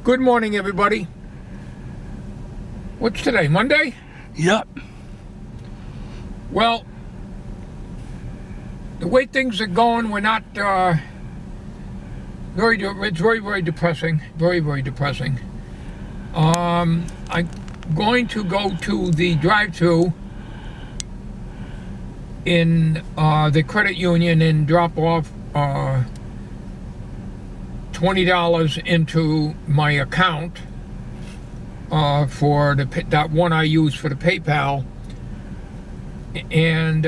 Good morning, everybody. What's today, Monday? Yep. Well, the way things are going, we're not it's very depressing. Very depressing. I'm going to go to the drive-thru in the credit union and drop off $20 into my account for that one I use for the PayPal, and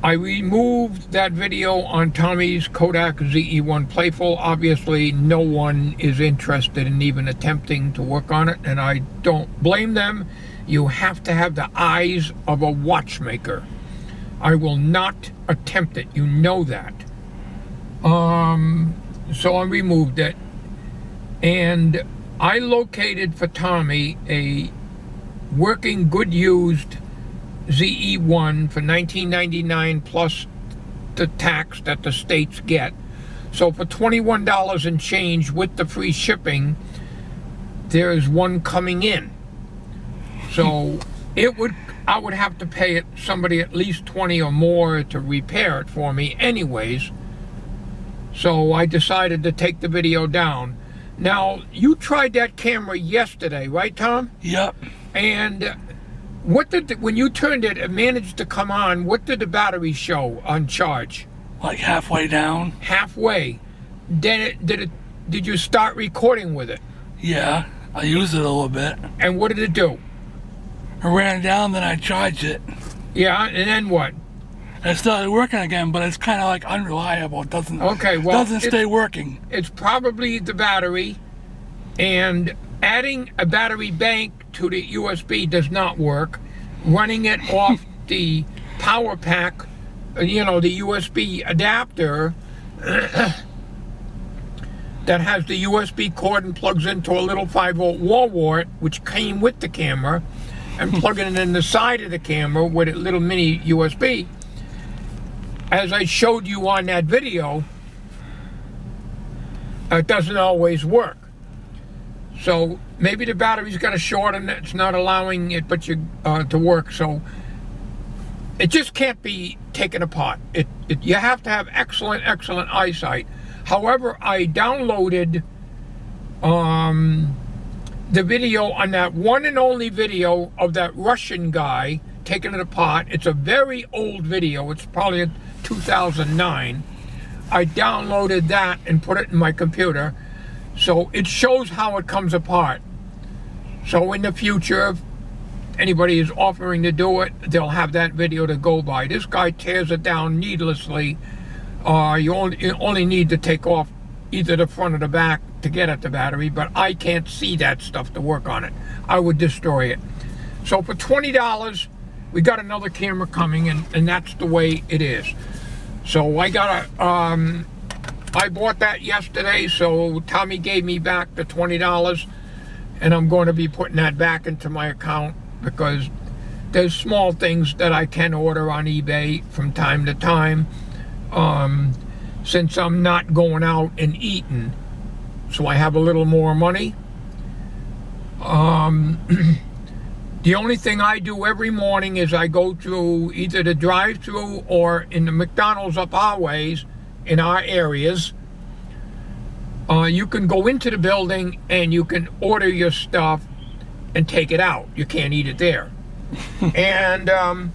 I removed that video on Tommy's Kodak ZE-1 Playful. Obviously no one is interested in even attempting to work on it, and I don't blame them. You have to have the eyes of a watchmaker. I will not attempt it, you know that. So I removed it, and I located for Tommy a working good used ZE-1 for $19.99 plus the tax that the states get. So for $21 and change with the free shipping, there's one coming in. So I would have to pay somebody at least $20 or more to repair it for me anyways. So I decided to take the video down. Now, you tried that camera yesterday, right, Tom? Yep. And when you turned it, it managed to come on. What did the battery show on charge? Like halfway down. Halfway. Did you start recording with it? Yeah, I used it a little bit. And what did it do? I ran down, then I charged it. Yeah, and then what? It started working again, but it's kind of like unreliable. It doesn't stay working. It's probably the battery, and adding a battery bank to the USB does not work. Running it off the power pack, the USB adapter that has the USB cord and plugs into a little 5-volt wall wart, which came with the camera, and plugging it in the side of the camera with a little mini USB. As I showed you on that video, it doesn't always work. So maybe the battery's got a short and it's not allowing it to work. So it just can't be taken apart. You have to have excellent eyesight. However, I downloaded the video on that one and only video of that Russian guy taking it apart. It's a very old video. It's probably 2009. I downloaded that and put it in my computer, so it shows how it comes apart. So in the future, if anybody is offering to do it, they'll have that video to go by. This guy tears it down needlessly. You only need to take off either the front or the back to get at the battery, but I can't see that stuff to work on it. I would destroy it. So for $20, we got another camera coming, and that's the way it is. So I bought that yesterday, so Tommy gave me back the $20, and I'm going to be putting that back into my account because there's small things that I can order on eBay from time to time, since I'm not going out and eating, so I have a little more money. The only thing I do every morning is I go to either the drive-thru or in the McDonald's up our ways in our areas. You can go into the building and you can order your stuff and take it out. You can't eat it there. And I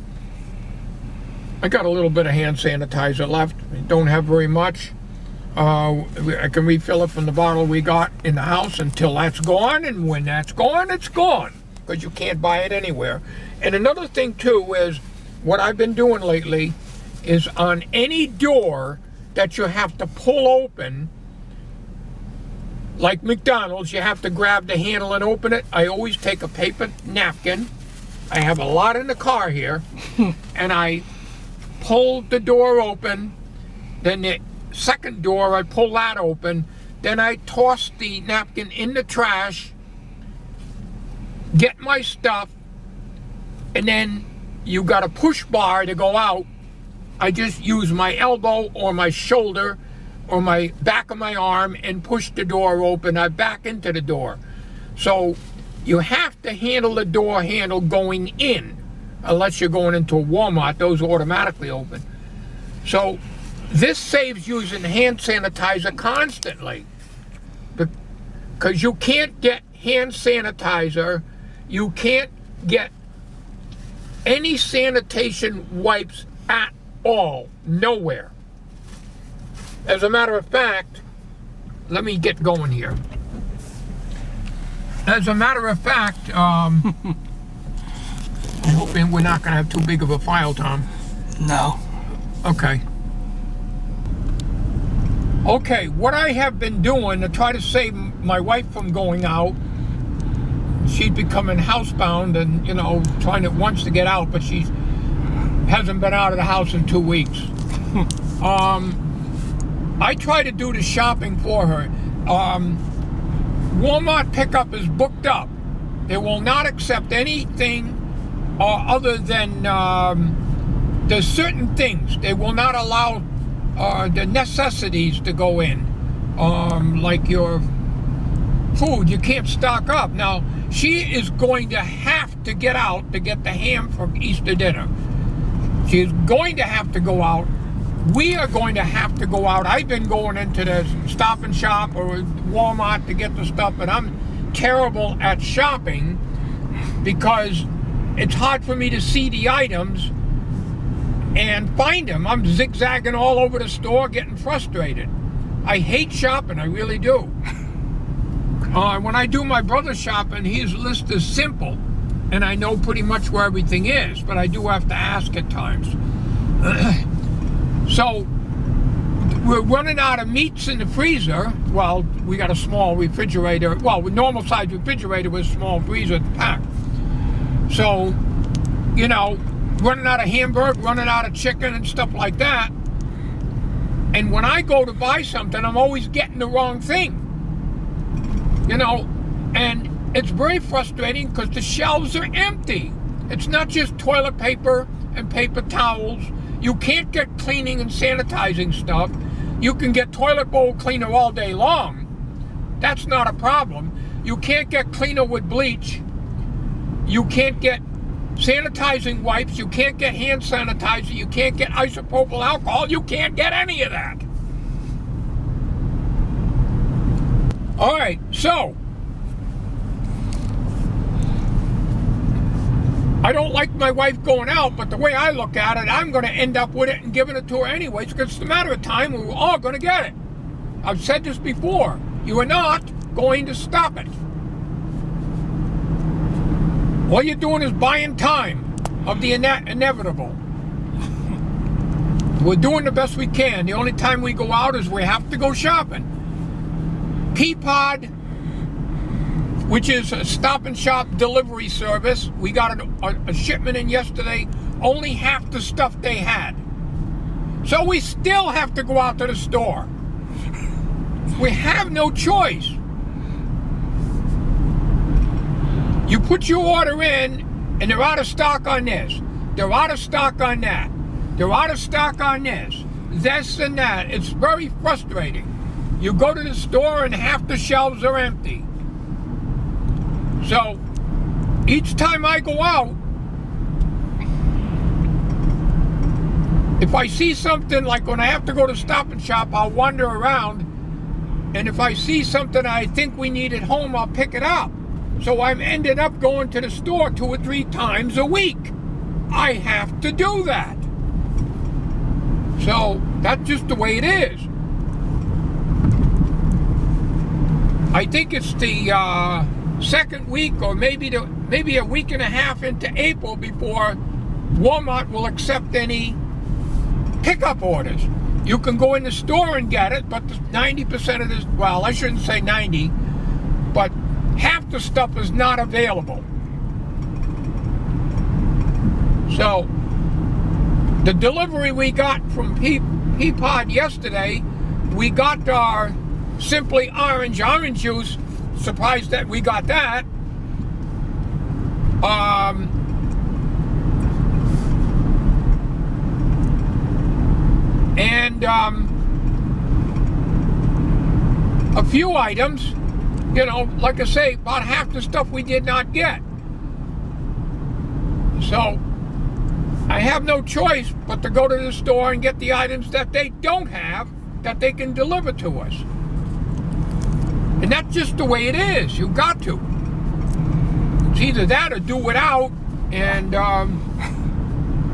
got a little bit of hand sanitizer left. I don't have very much. I can refill it from the bottle we got in the house until that's gone, and when that's gone, it's gone, because you can't buy it anywhere. And another thing too is, what I've been doing lately is on any door that you have to pull open, like McDonald's, you have to grab the handle and open it. I always take a paper napkin. I have a lot in the car here, and I pull the door open. Then the second door, I pull that open. Then I toss the napkin in the trash, get my stuff, and then you got a push bar to go out. I just use my elbow or my shoulder or my back of my arm and push the door open. I back into the door. So you have to handle the door handle going in, unless you're going into a Walmart. Those automatically open. So this saves using hand sanitizer constantly, because you can't get hand sanitizer, you can't get any sanitation wipes at all, nowhere. As a matter of fact, let me get going here. As a matter of fact, I'm hoping we're not going to have too big of a file, Tom. No. Okay. Okay, what I have been doing to try to save my wife from going out, she's becoming housebound and, you know, wants to get out, but she hasn't been out of the house in 2 weeks. I try to do the shopping for her. Walmart pickup is booked up. They will not accept anything other than there's certain things. They will not allow the necessities to go in, like your food. You can't stock up. Now, she is going to have to get out to get the ham for Easter dinner. She is going to have to go out. We are going to have to go out. I've been going into the Stop and Shop or Walmart to get the stuff, but I'm terrible at shopping because it's hard for me to see the items and find them. I'm zigzagging all over the store, getting frustrated. I hate shopping, I really do. When I do my brother's shopping, his list is simple, and I know pretty much where everything is, but I do have to ask at times. So, we're running out of meats in the freezer. Well, we got a small refrigerator. Well, with normal size refrigerator with a small freezer to pack. So, you know, running out of hamburger, running out of chicken and stuff like that. And when I go to buy something, I'm always getting the wrong thing. You know, and it's very frustrating because the shelves are empty. It's not just toilet paper and paper towels. You can't get cleaning and sanitizing stuff. You can get toilet bowl cleaner all day long. That's not a problem. You can't get cleaner with bleach. You can't get sanitizing wipes. You can't get hand sanitizer. You can't get isopropyl alcohol. You can't get any of that. All right, so I don't like my wife going out, but the way I look at it, I'm going to end up with it and giving it to her anyways, because it's a matter of time when we're all going to get it. I've said this before. You are not going to stop it. All you're doing is buying time of the inevitable. We're doing the best we can. The only time we go out is we have to go shopping. Peapod, which is a Stop and Shop delivery service. We got a shipment in yesterday, only half the stuff they had. So we still have to go out to the store. We have no choice. You put your order in, and they're out of stock on this. They're out of stock on that. They're out of stock on this and that. It's very frustrating. You go to the store and half the shelves are empty. So, each time I go out, if I see something, like when I have to go to Stop and Shop, I'll wander around, and if I see something I think we need at home, I'll pick it up. So I'm ended up going to the store 2 or 3 times a week. I have to do that. So, that's just the way it is. I think it's the second week, or maybe a week and a half into April, before Walmart will accept any pickup orders. You can go in the store and get it, but 90% of this, well, I shouldn't say 90, but half the stuff is not available. So, the delivery we got from Peapod yesterday, we got our Simply Orange juice. Surprised that we got that. a few items, you know, like I say, about half the stuff we did not get. So I have no choice but to go to the store and get the items that they don't have that they can deliver to us. And that's just the way it is. You got to. It's either that or do without. And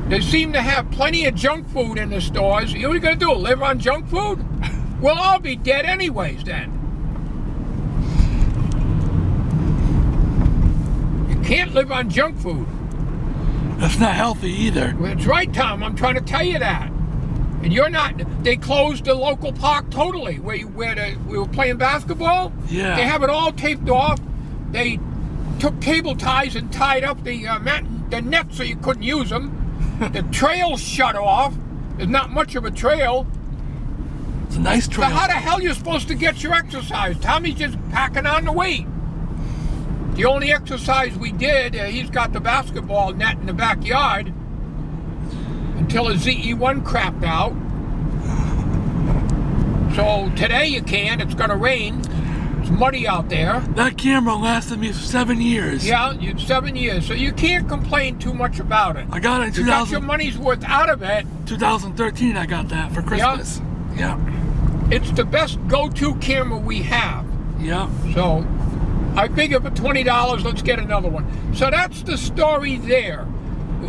they seem to have plenty of junk food in the stores. You know what you gonna do? Live on junk food? We'll all be dead anyways then. You can't live on junk food. That's not healthy either. Well, that's right, Tom. I'm trying to tell you that. And you're not. They closed the local park totally where we were playing basketball. Yeah. They have it all taped off. They took cable ties and tied up the nets so you couldn't use them. The trail's shut off. There's not much of a trail. It's a nice trail. So how the hell are you supposed to get your exercise? Tommy's just packing on the weight. The only exercise we did, he's got the basketball net in the backyard until his ZE1 crapped out. So today you can. It's going to rain. It's muddy out there. That camera lasted me 7 years. Yeah, 7 years. So you can't complain too much about it. I got it in 2000. You got your money's worth out of it. 2013 I got that for Christmas. Yeah. It's the best go-to camera we have. Yeah. So I figure for $20, let's get another one. So that's the story there.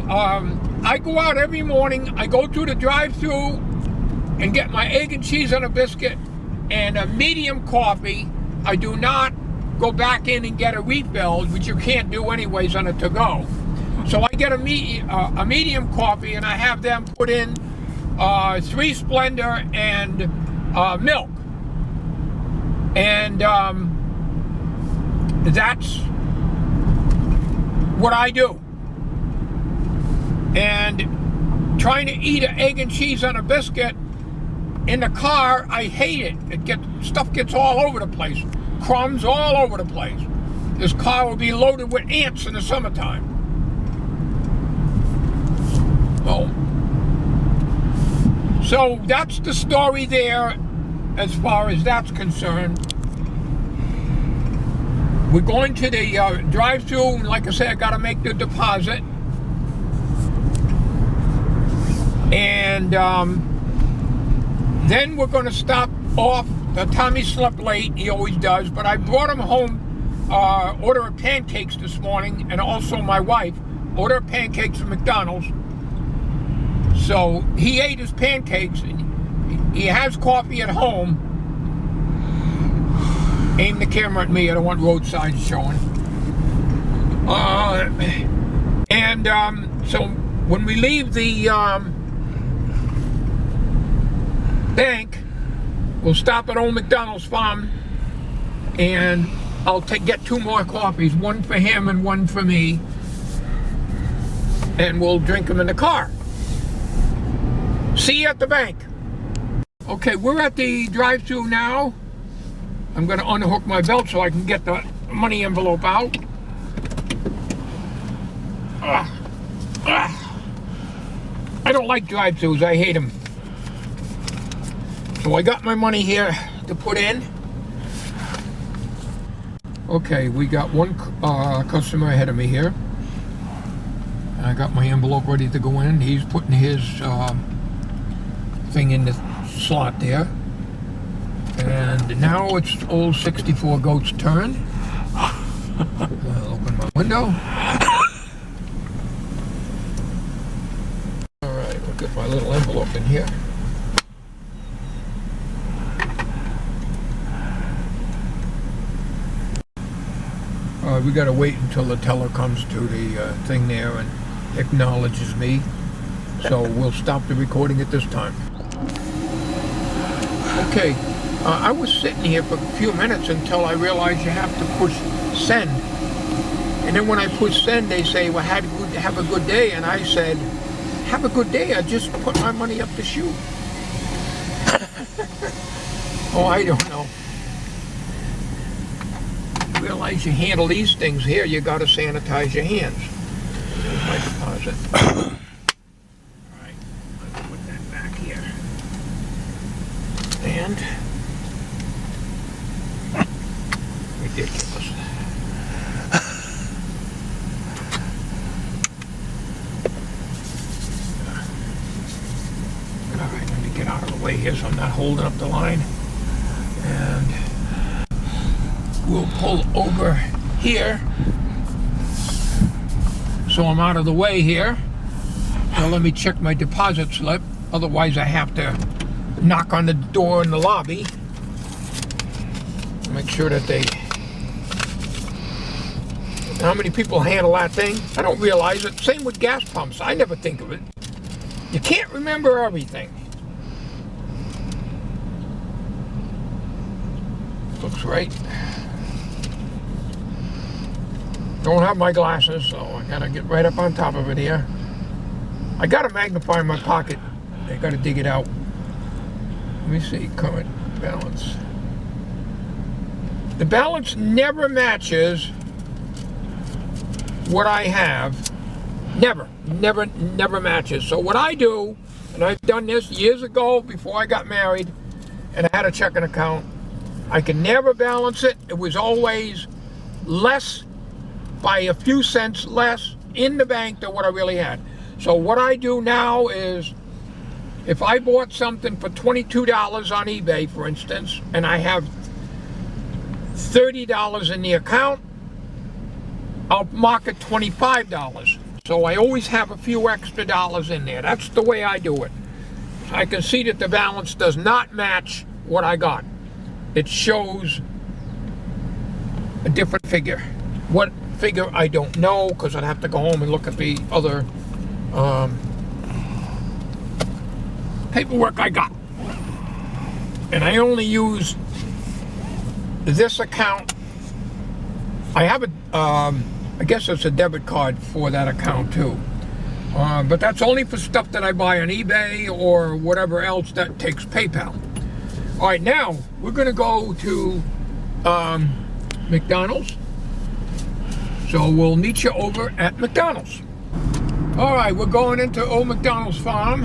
I go out every morning. I go through the drive-thru and get my egg and cheese on a biscuit and a medium coffee. I do not go back in and get a refill, which you can't do anyways on a to-go. So I get a medium coffee, and I have them put in 3 Splendor and milk. And that's what I do. And trying to eat an egg and cheese on a biscuit in the car, I hate it. Stuff gets all over the place. Crumbs all over the place. This car will be loaded with ants in the summertime. So that's the story there as far as that's concerned. We're going to the drive-thru, and like I said, I got to make the deposit. And then we're going to stop off. Tommy slept late, he always does, but I brought him home order of pancakes this morning, and also my wife order of pancakes from McDonald's. So he ate his pancakes, and he has coffee at home. Aim the camera at me, I don't want road signs showing. So when we leave the bank, we'll stop at Old McDonald's farm, and I'll get 2 more coffees, one for him and one for me, and we'll drink them in the car. See you at the bank. Okay, we're at the drive-thru now. I'm going to unhook my belt so I can get the money envelope out. I don't like drive-thrus, I hate them. So I got my money here to put in. Okay, we got one customer ahead of me here. I got my envelope ready to go in. He's putting his thing in the slot there. And now it's old 64 Goat's turn. I'll open my window. Alright, we'll get my little envelope in here. We gotta wait until the teller comes to the thing there and acknowledges me. So we'll stop the recording at this time. Okay, I was sitting here for a few minutes until I realized you have to push send. And then when I push send, they say, well, have a good day. And I said, have a good day, I just put my money up the chute. Oh, I don't know. Realize you handle these things here, you got to sanitize your hands. There's my deposit. Alright, let's put that back here. And ridiculous. Alright, let me get out of the way here so I'm not holding up the line. And we'll pull over here so I'm out of the way here. Now let me check my deposit slip, otherwise I have to knock on the door in the lobby. Make sure that they... How many people handle that thing? I don't realize it. Same with gas pumps. I never think of it. You can't remember everything. Looks right. Don't have my glasses, so I gotta get right up on top of it here. I got a magnifier in my pocket. I gotta dig it out. Let me see, current balance. The balance never matches what I have. Never matches. So what I do, and I've done this years ago before I got married, and I had a checking account, I can never balance it. It was always less, by a few cents less in the bank than what I really had. So what I do now is, if I bought something for $22 on eBay, for instance, and I have $30 in the account, I'll mark it $25. So I always have a few extra dollars in there. That's the way I do it. I can see that the balance does not match what I got. It shows a different figure. What figure, I don't know, because I'd have to go home and look at the other paperwork I got. And I only use this account. I have a, I guess it's a debit card for that account too. But that's only for stuff that I buy on eBay or whatever else that takes PayPal. All right, now we're gonna go to McDonald's. So we'll meet you over at McDonald's. All right, we're going into Old McDonald's Farm.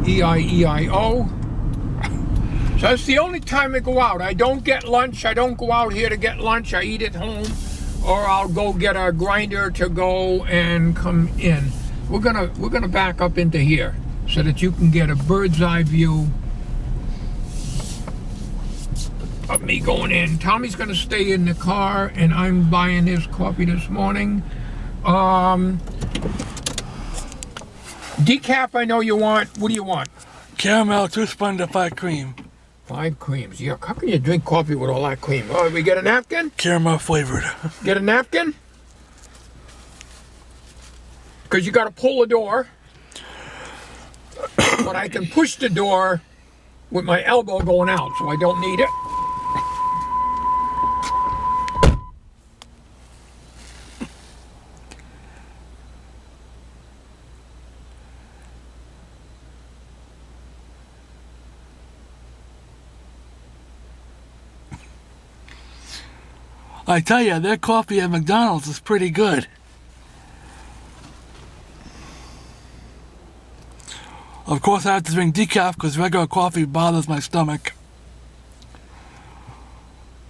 E-I-E-I-O. So that's the only time I go out. I don't get lunch. I don't go out here to get lunch. I eat at home, or I'll go get a grinder to go and come in. We're gonna back up into here so that you can get a bird's eye view of me going in. Tommy's gonna stay in the car, and I'm buying his coffee this morning. Decaf, I know you want. What do you want? Caramel, 2 Splendor, 5 cream. 5 creams. Yeah, how can you drink coffee with all that cream? Oh, we get a napkin? Caramel flavored. Get a napkin? Because you got to pull the door. But I can push the door with my elbow going out, so I don't need it. I tell you, their coffee at McDonald's is pretty good. Of course, I have to drink decaf because regular coffee bothers my stomach.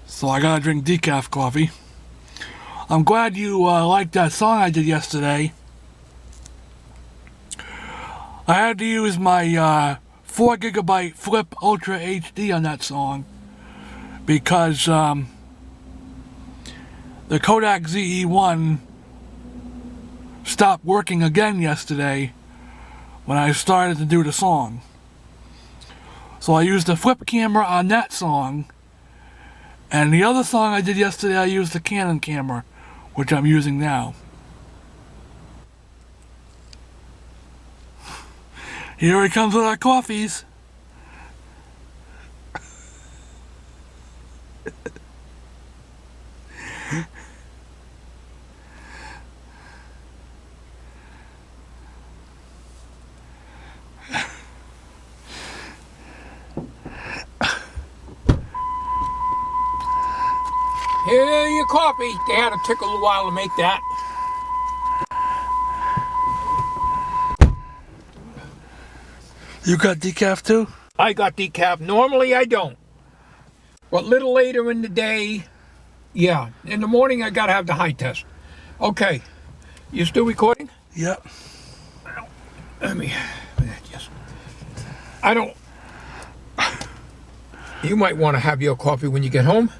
So I gotta drink decaf coffee. I'm glad you liked that song I did yesterday. I had to use my 4 gigabyte Flip Ultra HD on that song because the Kodak ZE-1 stopped working again yesterday when I started to do the song. So I used the flip camera on that song, and the other song I did yesterday I used the Canon camera, which I'm using now. Here he comes with our coffees. Here, your coffee. They had to take a little while to make that. You got decaf too? I got decaf. Normally I don't. But a little later in the day, Yeah, in the morning I gotta have the high test. Okay, you still recording? Yep. Let me just. I don't. You might want to have your coffee when you get home.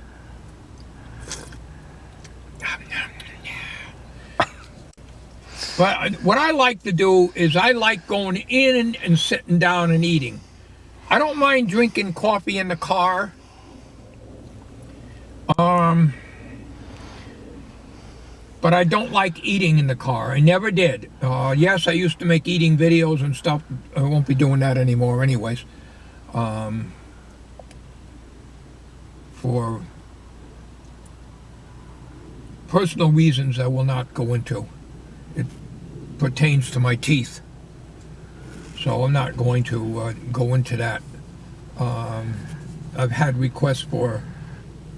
But what I like to do is I like going in and sitting down and eating. I don't mind drinking coffee in the car. But I don't like eating in the car. I never did. Yes, I used to make eating videos and stuff. I won't be doing that anymore anyways. For personal reasons I will not go into. It pertains to my teeth. So I'm not going to go into that. I've had requests for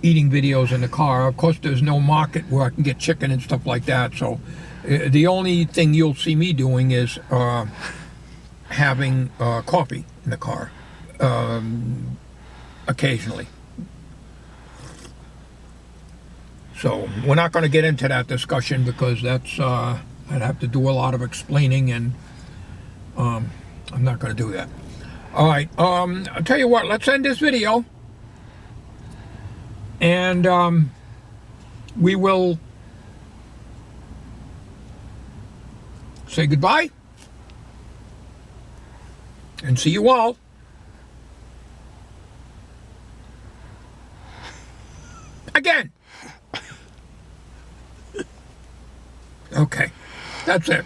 eating videos in the car. Of course, there's no market where I can get chicken and stuff like that. So the only thing you'll see me doing is having coffee in the car occasionally. So we're not going to get into that discussion because that's I'd have to do a lot of explaining, and I'm not going to do that. All right. I'll tell you what. Let's end this video. And we will say goodbye and see you all. Again. Okay, that's it.